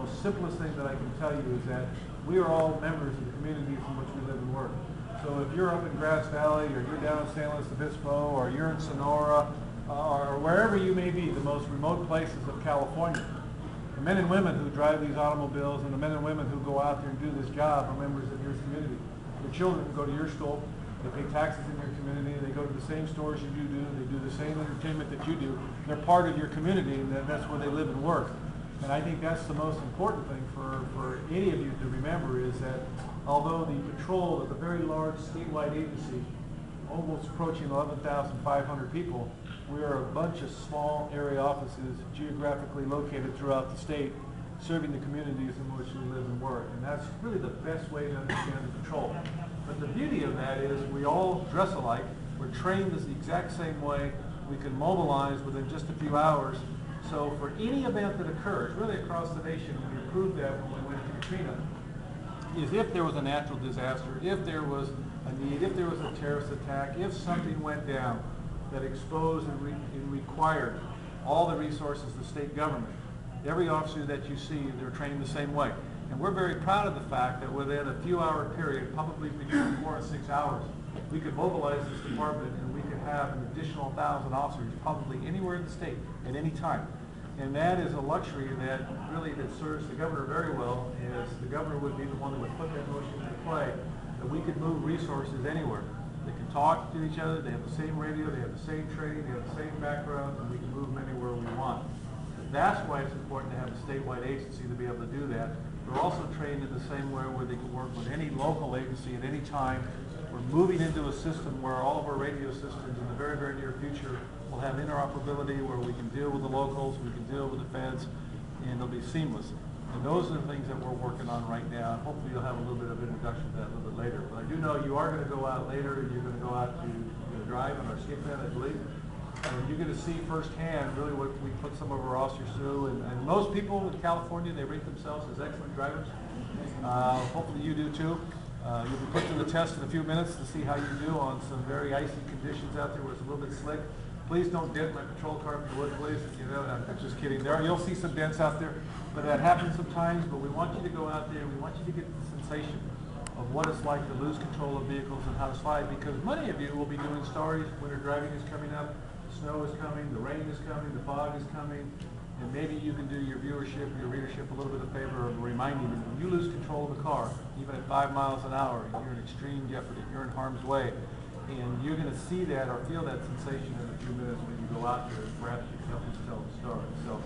most simplest thing that I can tell you is that we are all members of the communities in which we live and work. So if you're up in Grass Valley, or you're down in San Luis Obispo, or you're in Sonora, or wherever you may be, the most remote places of California, the men and women who drive these automobiles and the men and women who go out there and do this job are members of your community. Your children go to your school, they pay taxes in your community, they go to the same stores as you do, they do the same entertainment that you do. They're part of your community, and that's where they live and work. And I think that's the most important thing for any of you to remember, is that although the patrol is a very large statewide agency, almost approaching 11,500 people, we are a bunch of small area offices geographically located throughout the state, serving the communities in which we live and work. And that's really the best way to understand the patrol. But the beauty of that is we all dress alike, we're trained the exact same way, we can mobilize within just a few hours. So for any event that occurs, really across the nation, we proved that when we went to Katrina, is if there was a natural disaster, if there was a need, if there was a terrorist attack, if something went down that exposed and required all the resources of the state government, every officer that you see, they're trained the same way. And we're very proud of the fact that within a few hour period, probably between 4 and 6 hours, we could mobilize this department and we could have an additional 1,000 officers probably anywhere in the state at any time. And that is a luxury that serves the governor very well, as the governor would be the one that would put that motion into play, that we could move resources anywhere. They can talk to each other, they have the same radio, they have the same training, they have the same background, and we can move them anywhere we want. That's why it's important to have a statewide agency to be able to do that. They're also trained in the same way where they can work with any local agency at any time. We're moving into a system where all of our radio systems in the very, very near future will have interoperability, where we can deal with the locals, we can deal with the feds, and it'll be seamless. And those are the things that we're working on right now. Hopefully you'll have a little bit of introduction to that a little bit later. But I do know you are going to go out later, and you're going to go out to drive on our skip van, I believe. And you're going to see firsthand really what we put some of our officers through. And most people in California, they rate themselves as excellent drivers. Hopefully you do too. You'll be put to the test in a few minutes to see how you do on some very icy conditions out there where it's a little bit slick. Please don't dent my patrol car with the wood, please. You know, I'm just kidding. You'll see some dents out there, but that happens sometimes. But we want you to go out there, and we want you to get the sensation of what it's like to lose control of vehicles and how to slide, because many of you will be doing stories. Winter driving is coming up, the snow is coming, the rain is coming, the fog is coming, and maybe you can do your viewership, your readership a little bit of favor of reminding them, when you lose control of the car, even at 5 miles an hour, you're in extreme jeopardy, you're in harm's way. And you're going to see that or feel that sensation in a few minutes when you go out there, and perhaps you can help us tell the story. So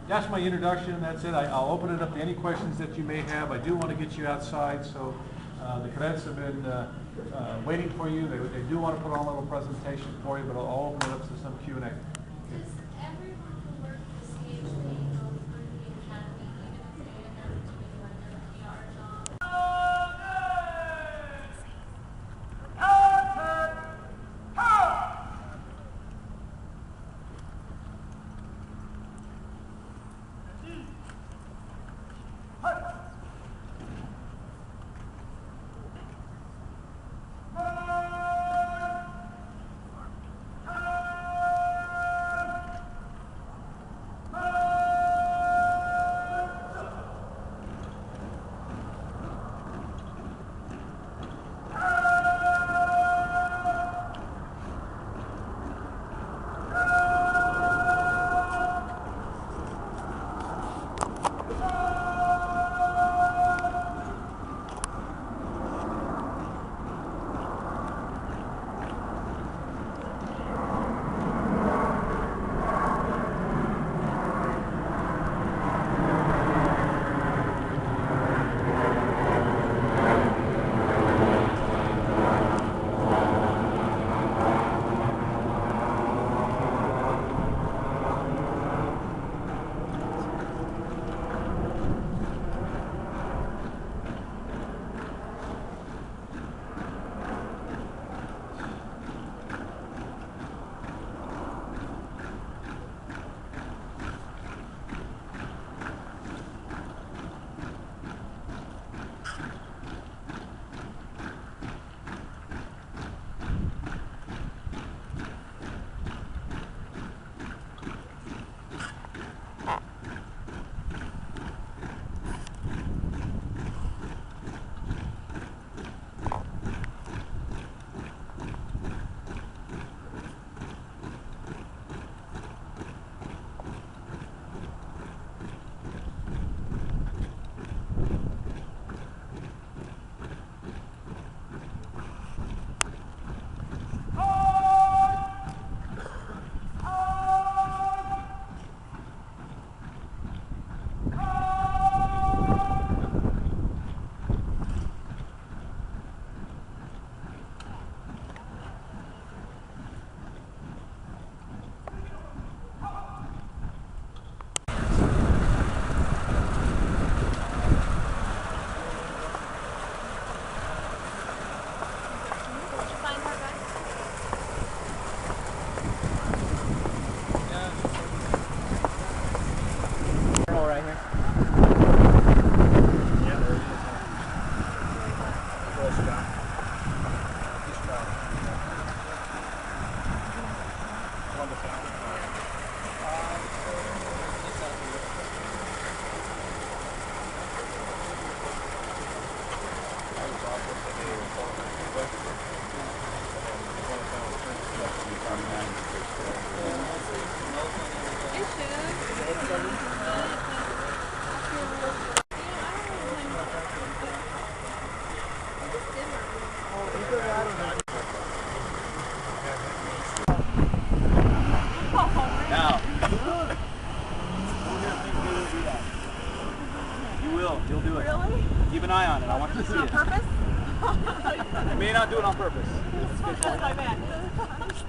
that's my introduction. That's it. I'll open it up to any questions that you may have. I do want to get you outside, so the cadets have been waiting for you. They do want to put on a little presentation for you, but I'll open it up to some Q&A. Does everyone who works the stage may go through the academy, even if they end up doing like a PR job? know. You'll do it. Really? Keep an eye on it. I want you to see On it. purpose? I may not do it on purpose. That's what I meant.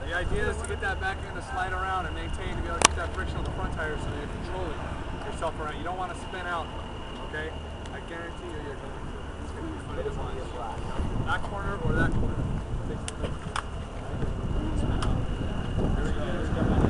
The idea is to get that back end to slide around and maintain to be able to keep that friction on the front tire so you're controlling yourself around. You don't want to spin out, okay? I guarantee you you're going to. It's going to be funny as line. That corner or that corner. Spin out. There we go. Let's go back.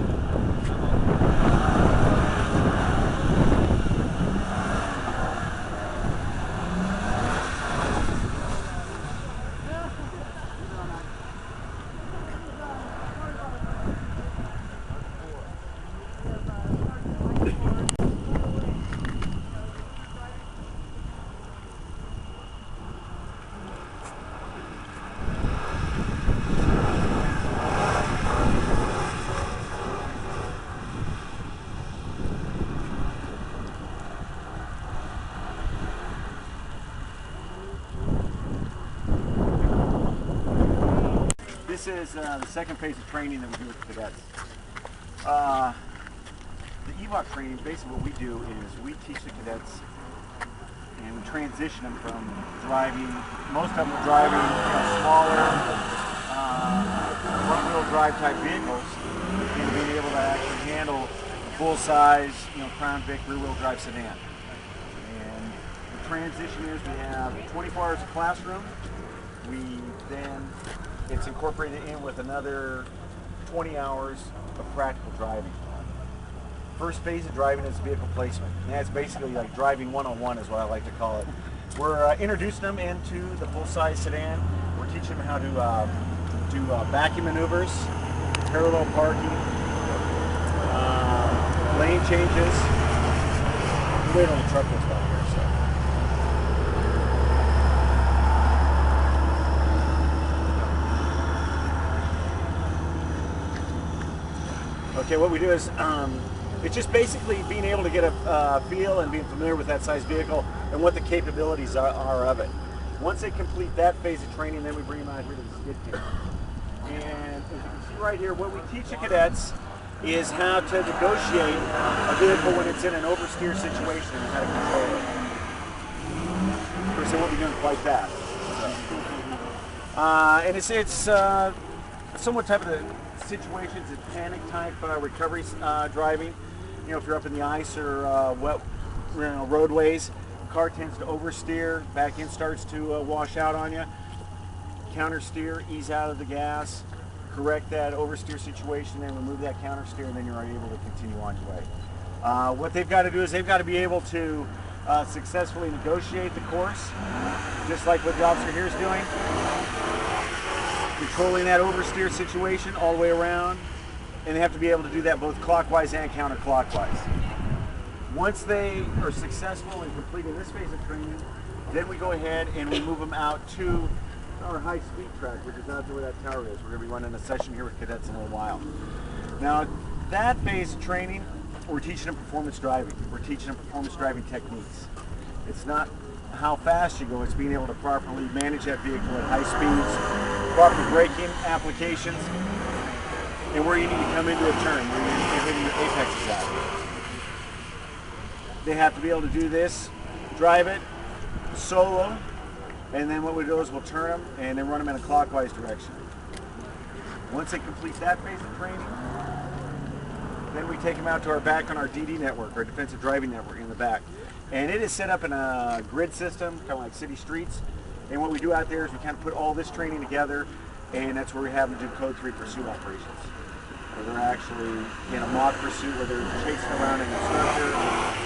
This is the second phase of training that we do with the cadets. The EVOC training, basically what we do is we teach the cadets and we transition them from driving, most of them are driving smaller front-wheel drive type vehicles and being able to actually handle full-size, Crown Vic rear-wheel drive sedan. And the transition is we have 24 hours of classroom. It's incorporated in with another 20 hours of practical driving. First phase of driving is vehicle placement. And that's basically like driving 101 is what I like to call it. We're introducing them into the full-size sedan. We're teaching them how to do backing maneuvers, parallel parking, lane changes. Wait on the truck that's down here. Okay, what we do is, it's just basically being able to get a feel and being familiar with that size vehicle and what the capabilities are of it. Once they complete that phase of training, then we bring them out here to the skid steer. And as you can see right here, what we teach the cadets is how to negotiate a vehicle when it's in an oversteer situation and how to control it. Of course, they won't be doing quite that. And it's somewhat type of situations, it's panic type recovery driving. If you're up in the ice or wet roadways, the car tends to oversteer, back end starts to wash out on you. Counter steer, ease out of the gas, correct that oversteer situation, then remove that counter steer, and then you're able to continue on your way. What they've got to do is they've got to be able to successfully negotiate the course, just like what the officer here is doing. Controlling that oversteer situation all the way around, and they have to be able to do that both clockwise and counterclockwise. Once they are successful in completing this phase of training, then we go ahead and we move them out to our high-speed track, which is out there where that tower is. We're going to be running a session here with cadets in a little while. Now, that phase of training, we're teaching them performance driving. We're teaching them performance driving techniques. It's not how fast you go, it's being able to properly manage that vehicle at high speeds, proper braking applications, and where you need to come into a turn, where you're hitting your apexes at. They have to be able to do this, drive it, solo, and then what we do is we'll turn them and then run them in a clockwise direction. Once they complete that phase of training, then we take them out to our back on our DD network, our defensive driving network in the back. And it is set up in a grid system, kind of like city streets. And what we do out there is we kind of put all this training together, and that's where we have them do code 3 pursuit operations. Where they're actually in a mock pursuit where they're chasing around an instructor.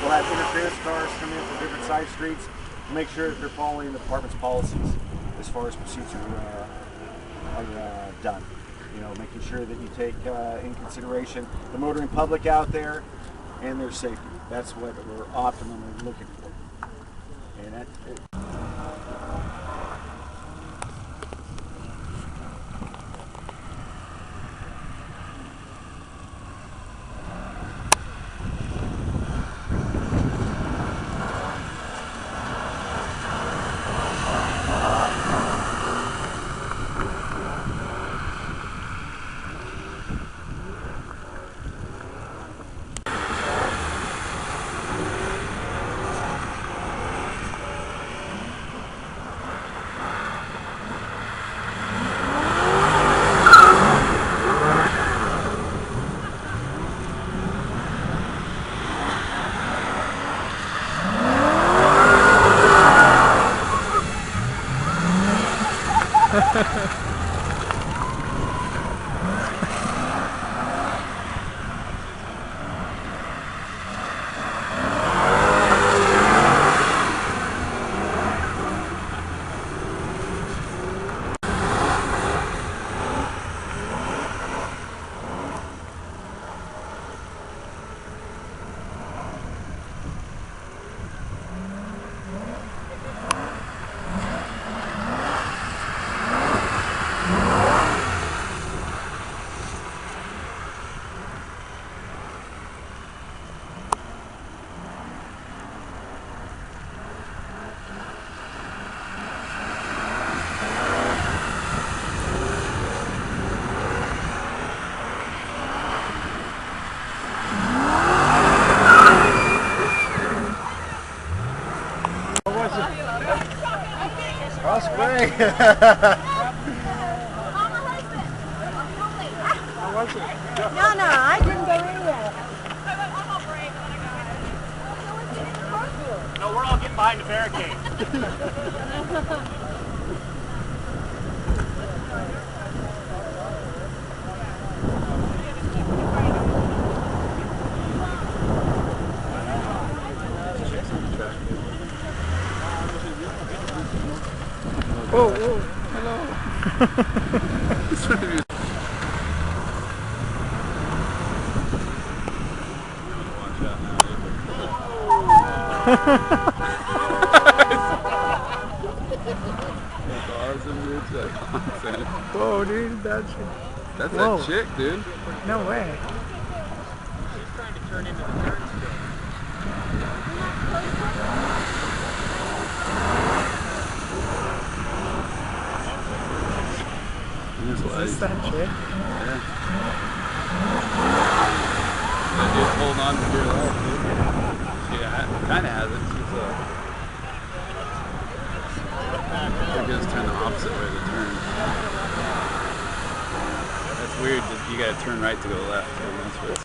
We'll have interference cars come in from different side streets to make sure that they're following the department's policies as far as pursuits are done. Making sure that you take in consideration the motoring public out there and their safety. That's what we're optimally looking for. And that's it. Osprey! No, I didn't go anywhere. No, we're all getting behind the barricade. Oh, hello. Whoa, dude, that's that chick, dude. No way. She's trying to turn into the turn still. Is this that chick? Yeah. That dude's holding on to your life, dude. She kind of has it. She's I guess turn the opposite way to turn. That's weird. You gotta turn right to go left.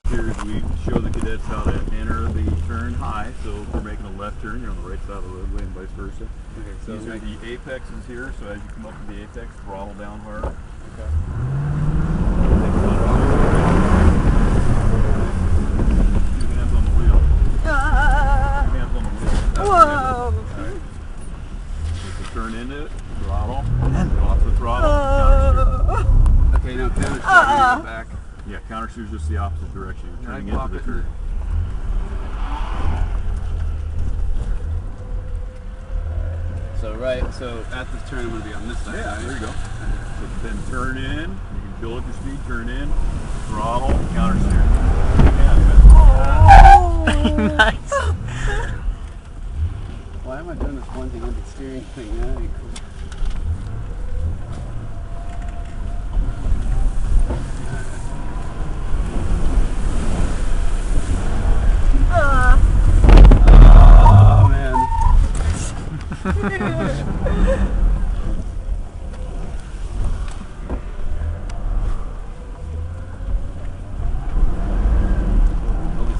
Here we show the cadets how to enter the turn high. So if we're making a left turn, you're on the right side of the roadway and vice versa. Okay, so these are the apexes here. So as you come up to the apex, throttle down hard. Okay. Two hands on the wheel. Hands on the wheel. Whoa! Right. So turn into it, throttle, off the throttle, counter okay, now counter steer back. Yeah, counter steer is just the opposite direction. You're turning into the turn. So at this turn I'm going to be on this side. Yeah, there you go. So then turn in, you can build up your speed, turn in, throttle, counter steer. Yeah, Nice. Why am I doing this one thing with the steering thing? That'd be cool. Oh man.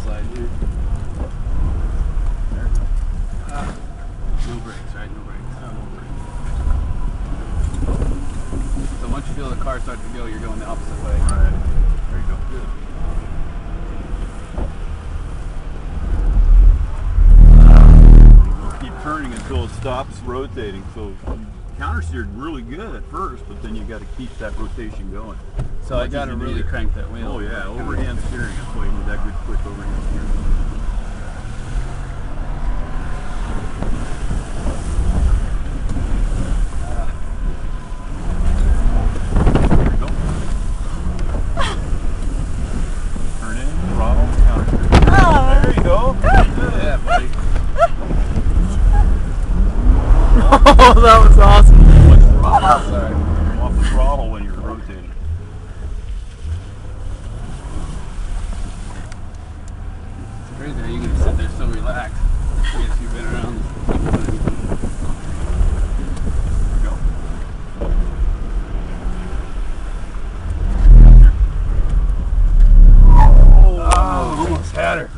Slide here. No brakes, right? No brakes. So once you feel the car start to go, you're going the opposite way. Right. There you go. Good. Keep turning until it stops rotating. So counter steered really good at first, but then you got to keep that rotation going. So I got to really crank that wheel. Oh yeah, overhand steering. That's why you need that good quick overhand steering. There you go. Turn in, throttle, counter steer. There you go. Yeah, buddy. Oh, that was awesome. Sorry. Off the throttle when you're rotating. It's crazy how you can sit there so relaxed. I guess you've been around this. There you go. Oh, almost had her.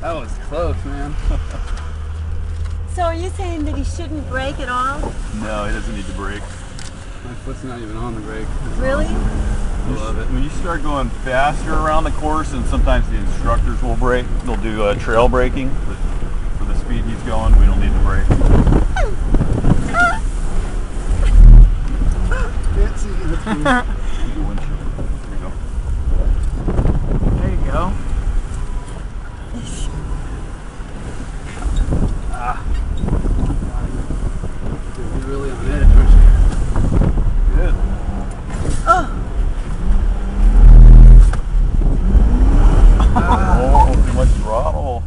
That was close, man. So are you saying that he shouldn't brake at all? No, he doesn't need to brake. My foot's not even on the brake. Really? I love it. When you start going faster around the course, and sometimes the instructors will brake, they'll do trail braking. But for the speed he's going, we don't need to brake. Can't see. That's cool. The windshield. There you go. There you go. You're really on edge, aren't you? Good. Oh, too much throttle.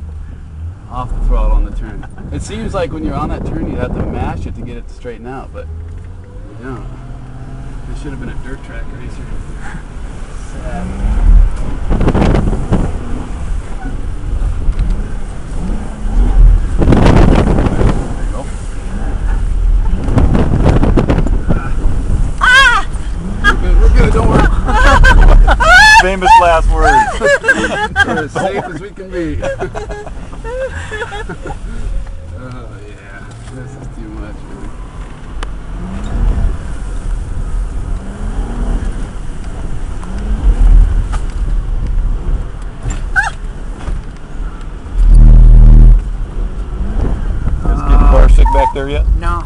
Off the throttle on the turn. It seems like when you're on that turn, you have to mash it to get it to straighten out, but you don't. It should have been a dirt track racer. Sad. There you go. We're good, don't worry. Famous last words. We're as safe as we can be. Oh yeah, this is too much, man. Is getting car sick back there yet? No.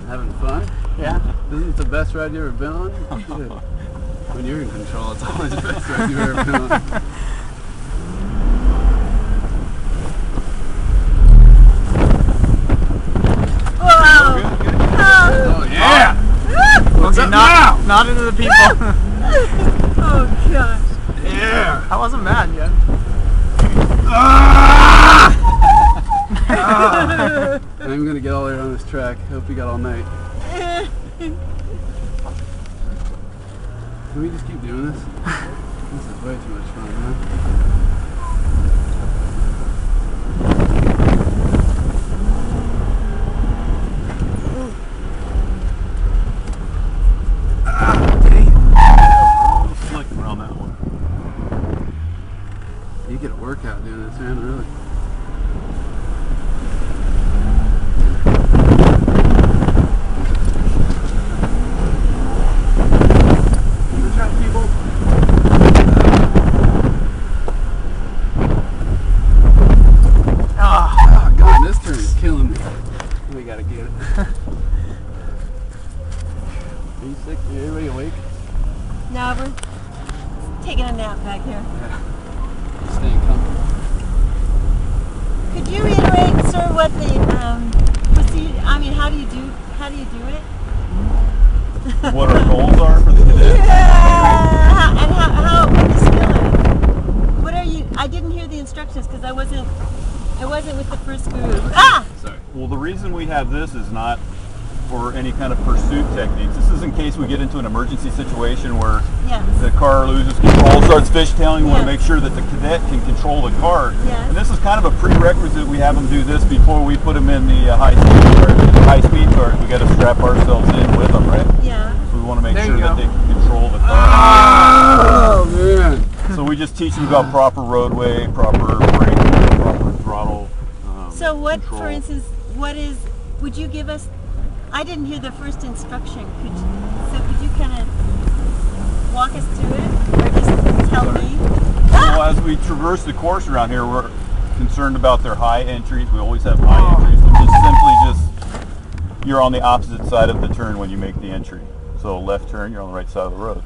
Having fun? Yeah. Isn't it the best ride you ever been on? Shit. When you're in control, it's always the best ride you've ever been on. Whoa! Oh yeah! Okay, not into the people. Oh gosh. Yeah! I wasn't mad yet. I'm gonna get all the way around this track. Hope we got all night. Can we just keep doing this? This is way too much fun, huh? Slick around that one. You get a workout doing this, man, really. Good job, people. Oh, God, this turn is killing me. We gotta get it. Are you sick? Are everybody awake? No, we're taking a nap back here. Staying comfortable. Could you reiterate, sir, what the procedure? I mean, how do you do it? What our goals are for the cadets? And how what the skill is? What are you? I didn't hear the instructions because I wasn't with the first group. Ah! Sorry. Well, the reason we have this is not for any kind of pursuit techniques. This is in case we get into an emergency situation where Yes. the car loses control, starts fishtailing. We want to Yes. make sure that the cadet can control the car. Yes. And this is kind of a prerequisite. We have them do this before we put them in the high-speed cars. We got to strap ourselves in with them, right? Yeah. So we want to make There sure you that go. they can control the car. Oh, man. So we just teach them about proper roadway, proper braking, proper throttle. So what, control. for instance, would you give us, I didn't hear the first instruction. Could you kind of walk us through it? Or just tell me? Well, as we traverse the course around here, we're concerned about their high entries. We always have high entries, which is simply just you're on the opposite side of the turn when you make the entry. So left turn, you're on the right side of the road.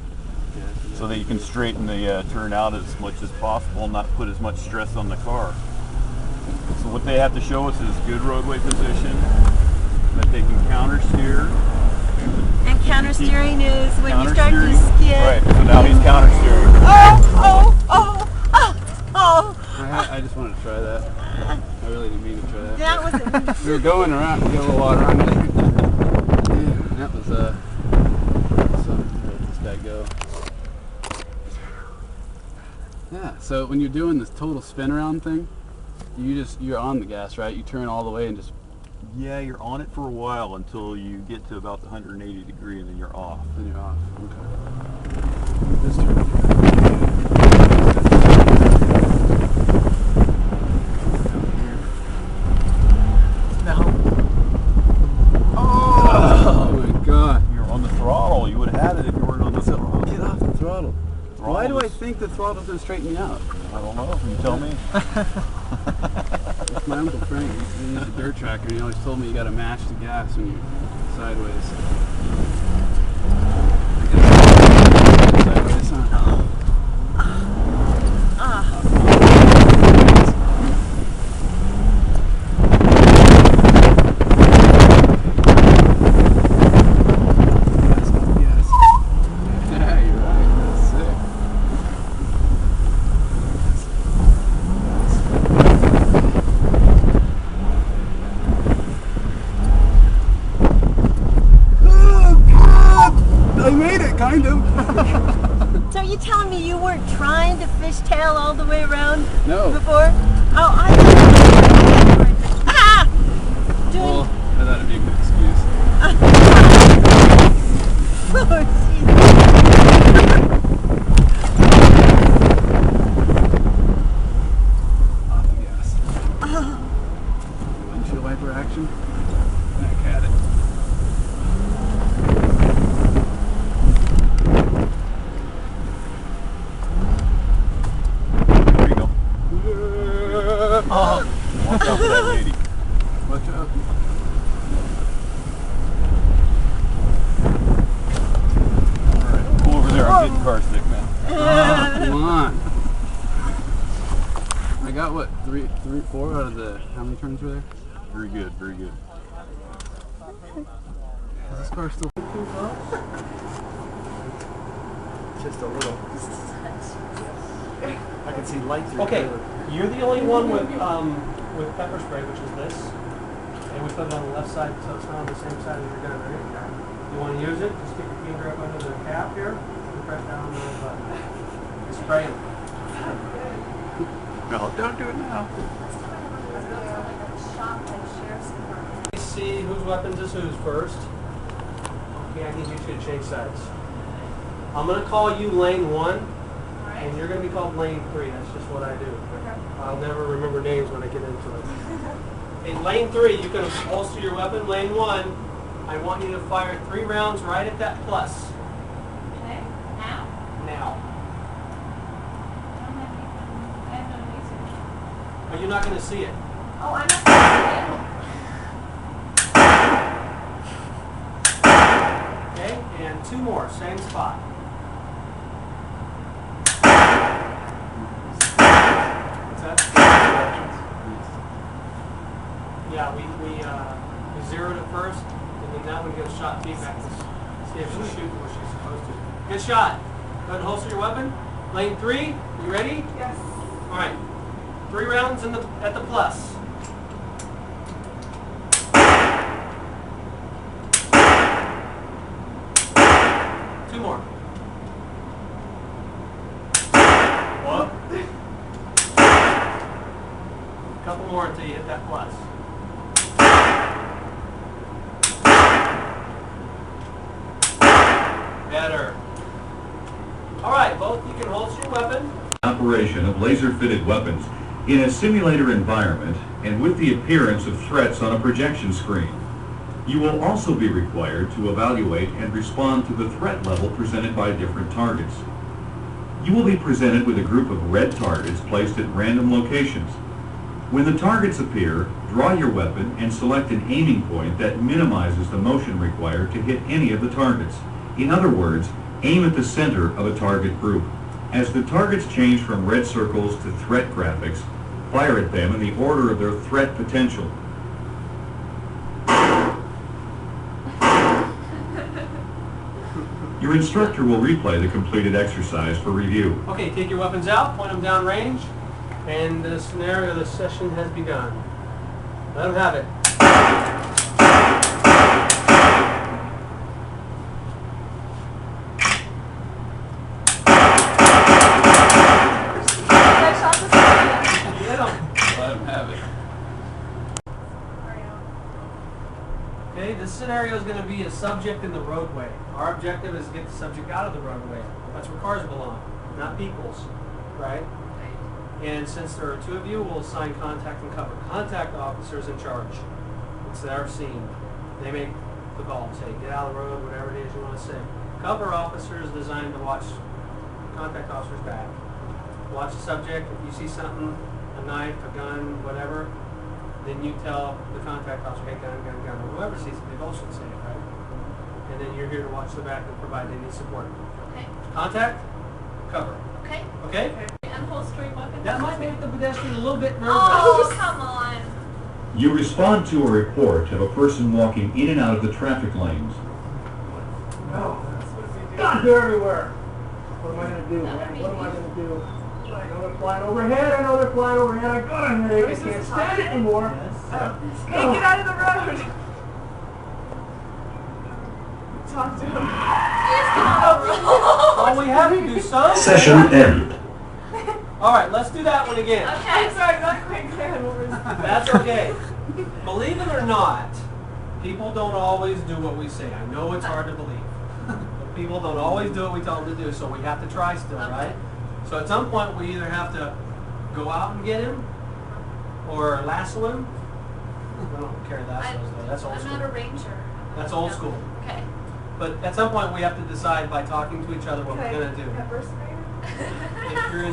So that you can straighten the turn out as much as possible and not put as much stress on the car. So what they have to show us is good roadway position, that they can counter steer. And counter steering is when you Counter start to steering. skid. Right, so now he's counter steering. Oh! I just wanted to try that. I really didn't mean to try that. That was We were going around to get a little water on it. Yeah, that was so let this guy go. Yeah, so when you're doing this total spin around thing, you're on the gas, right? You turn all the way and just Yeah, you're on it for a while until you get to about the 180 degree and then you're off. then you're off. Okay. This turn. No. Oh my God. think the throttle doesn't straighten me out? I don't know. You tell me. My Uncle Frank used a dirt tracker and he always told me you gotta mash the gas when you're sideways. Sideways, huh? Kind of. So you're telling me you weren't trying to fishtail all the way around No. before? Oh, I ah! Well, I thought it'd be a good excuse. Oh, jeez. Off the gas. Windshield wiper action. Back at it. Watch out for that lady. Watch out. Alright, pull over there. I'm getting car sick, man. Come on. I got what, three, four out of the, how many turns were there? Very good, very good. Is this car still? Just a little. I can see light through Okay, the you're the only one with pepper spray, which is this, and we put it on the left side so it's not on the same side as your gun, right? You want to use it? Just stick your finger up under the cap here and press down on the button. And spray them. No, don't do it now. Let's see whose weapons is whose first. Okay, I need you two to change sides. I'm going to call you lane 1, and you're going to be called lane 3. That's just what I do. I'll never remember names when I get into it. In lane 3, you can holster your weapon. Lane 1, I want you to fire 3 rounds right at that plus. Okay, now? Now. I have no laser. Are you not going to see it? Oh, I'm not going to Okay, and 2 more, same spot. What's that? Yeah, we zeroed it first, and then that one gets shot feedback to see if she's shooting where she's supposed to. Good shot. Go ahead and holster your weapon. Lane 3, you ready? Yes. All right. 3 rounds at the plus. Two more. What? A couple more until you hit that plus. Better. All right, both you can holster your weapon. Operation of laser-fitted weapons in a simulator environment and with the appearance of threats on a projection screen. You will also be required to evaluate and respond to the threat level presented by different targets. You will be presented with a group of red targets placed at random locations. When the targets appear, draw your weapon and select an aiming point that minimizes the motion required to hit any of the targets. In other words, aim at the center of a target group. As the targets change from red circles to threat graphics, fire at them in the order of their threat potential. Your instructor will replay the completed exercise for review. Okay, take your weapons out, point them down range, and the scenario, the session has begun. Let them have it. Get 'em. Let him have it. Okay, this scenario is going to be a subject in the roadway. Our objective is to get the subject out of the roadway. That's where cars belong, not people's, right? And since there are 2 of you, we'll assign contact and cover. Contact officers in charge. It's their scene. They make the call, say, get out of the road, whatever it is you want to say. Cover officer is designed to watch contact officers back. watch the subject. If you see something, a knife, a gun, whatever, then you tell the contact officer, hey, gun, gun, gun. Or whoever sees it, they both should say it, right? And then you're here to watch the back and provide any support. Okay. Contact, cover. Okay. Okay? Unholstering weapons. That might make the pedestrian a little bit nervous. Oh, come on. You respond to a report of a person walking in and out of the traffic lanes. God, they're everywhere. What am I going to do, man? What am I going to do? I know they're flying overhead. I know they're flying overhead. I got a headache. I can't stand it anymore. Hey, get out of the road. Talk to him. All we have to do some. Session end. All right, let's do that one again. Okay. Sorry, not quite clear on what we're saying. That's okay. Believe it or not, people don't always do what we say. I know it's hard to believe. But people don't always do what we tell them to do, so we have to try still, right? So at some point, we either have to go out and get him or lasso him. I don't carry lassos, though. That's old I'm school. not a ranger. That's old school. Okay. But at some point, we have to decide by talking to each other what we're going to do. Pepper spray? If you're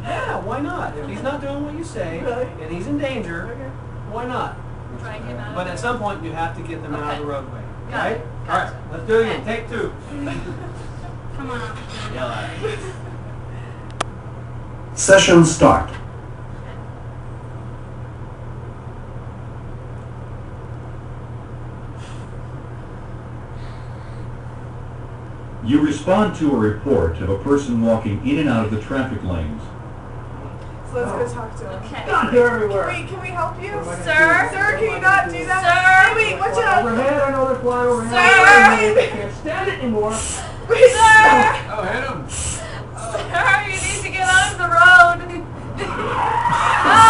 yeah, why not? If he's not doing what you say and he's in danger, why not? Try and get out of But it. at some point, you have to get them out of the roadway. Got Right? it. All right, let's do it again. Take two. Come on. Yell at it. Session start. You respond to a report of a person walking in and out of the traffic lanes. So let's go talk to him. Okay. God, they're everywhere. Can we help you? Sir? Sir, can you not do that? Sir? Hey, wait, watch out. Overhead, I know they're flying overhead. Sir? I can't stand it anymore. Sir! Oh, hit him. Sir, you need to get out of the road. No!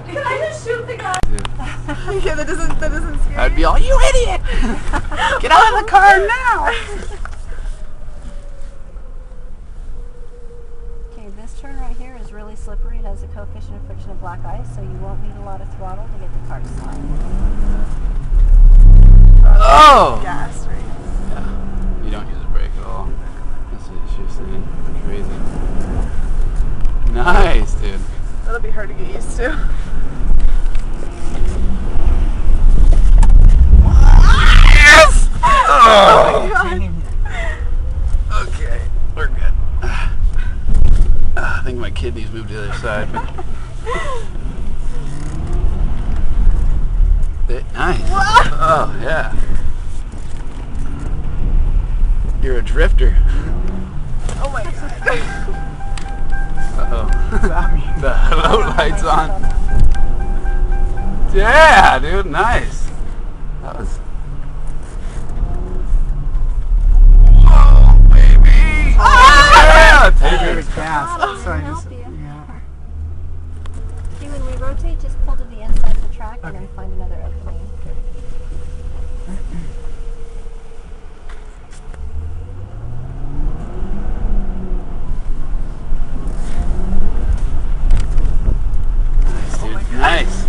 Can I just shoot the guy? Yeah, that doesn't scare I'd you. be all, you idiot! Get out of the car now! Okay, this turn right here is really slippery. It has a coefficient of friction of black ice, so you won't need a lot of throttle to get the car to slide. Oh! Gas, right? Yeah, you don't use a brake at all. That's what she was saying. Crazy. Nice, dude. That'll be hard to get used to. Yes! Oh my God. Okay, we're good. I think my kidneys moved to the other side. Nice. Oh, yeah. You're a drifter. Oh my God. Uh-oh. The hello light's on. Yeah, dude, nice. That was... Whoa, baby! Yeah, take it. gas. I'll So I help just, you. yeah. See, when we rotate, just pull to the inside of the track and then find another opening. Nice, dude. Nice.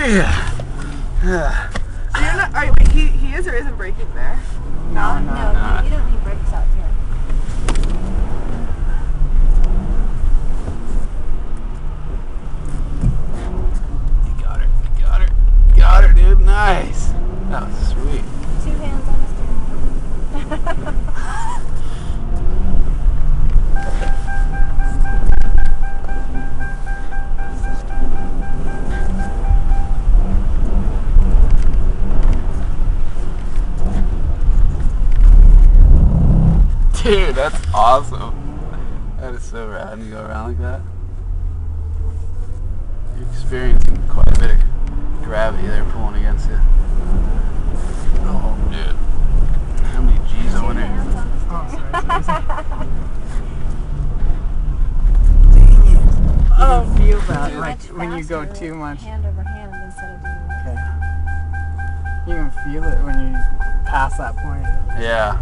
Yeah. So you're not, wait, he is or isn't braking there? No, No, you don't need brakes out here. You got her. You got her. You got her, dude. Nice. That was sweet. 2 hands on the steering. Dude, that's awesome. That is so rad to go around like that. You're experiencing quite a bit of gravity there pulling against you. Oh, dude. How many G's I wonder? Oh, sorry. Oh, You feel that, Do like much when you go faster, too much. Hand over hand instead of doing this. Okay. You can feel it when you pass that point. Yeah.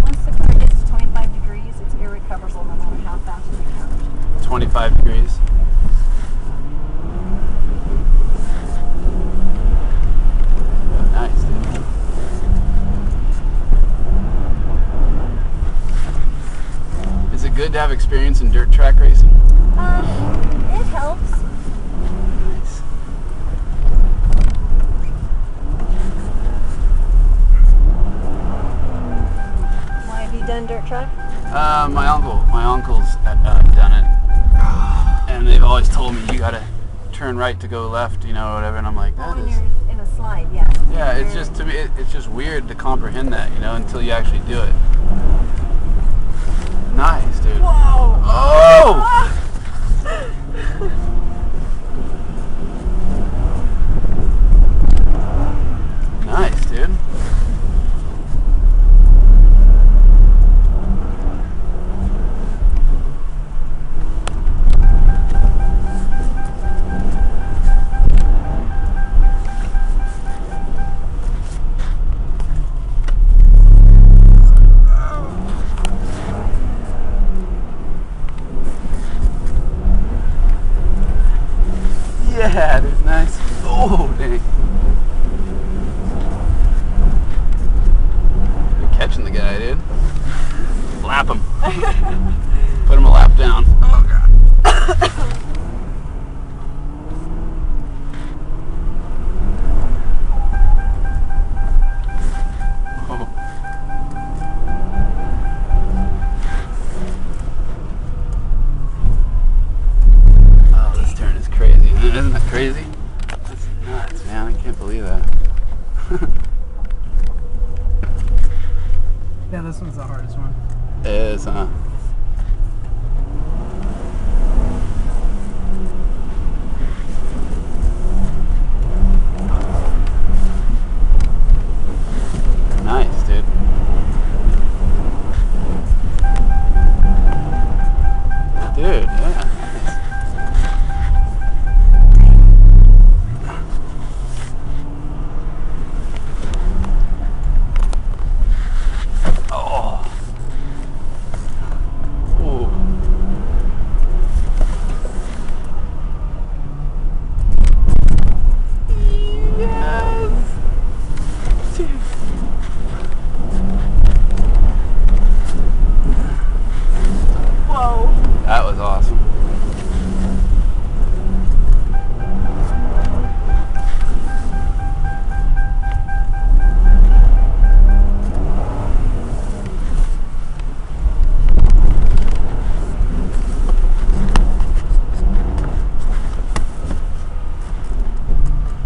Once the car gets to 25 degrees, it's irrecoverable no matter how fast you count. 25 degrees. good to have experience in dirt track racing? It helps. Nice. Why have you done dirt track? My uncle's done it, and they've always told me you gotta turn right to go left, you know, or whatever. And I'm like, that When is. you're in a slide, yeah. Yeah, it's just to me, it's just weird to comprehend that, you know, until you actually do it. Nice, dude. Whoa! Oh! Nice, dude. Yeah, dude, nice. Oh, dang. You're catching the guy, dude. Lap him. Put him a lap down. Oh, God. Oh. Oh, this turn is crazy. Isn't that crazy? That's nuts, man. I can't believe that. Yeah, this one's the hardest one. It is, huh? Nice, dude. Dude, yeah. Nice. Oh. Ooh. Yes. Dude. Whoa. That was awesome.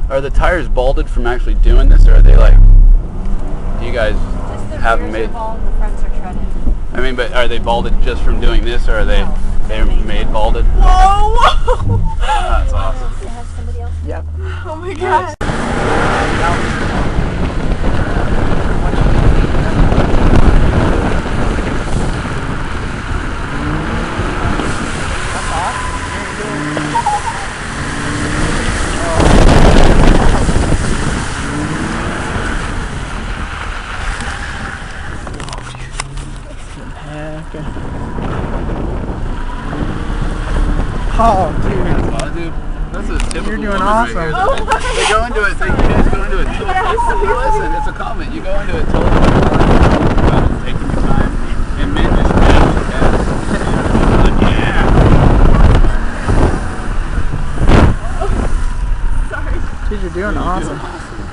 Are the tires balded from actually doing this, or are they like, do you guys Just the have rears them made? are bald and the fronts are shredded. I mean, but are they balded just from doing this, or are they No. they're made balded? Whoa! That's awesome. To have somebody else? Yep. Oh my god. Oh, dude. Dude, that's a typical You're doing woman awesome. right here. Oh my They go into it, you guys go into it. Listen, it's a comment. You go into it totally taking your time, and men just yeah. Sorry. Dude, you're doing awesome. Awesome.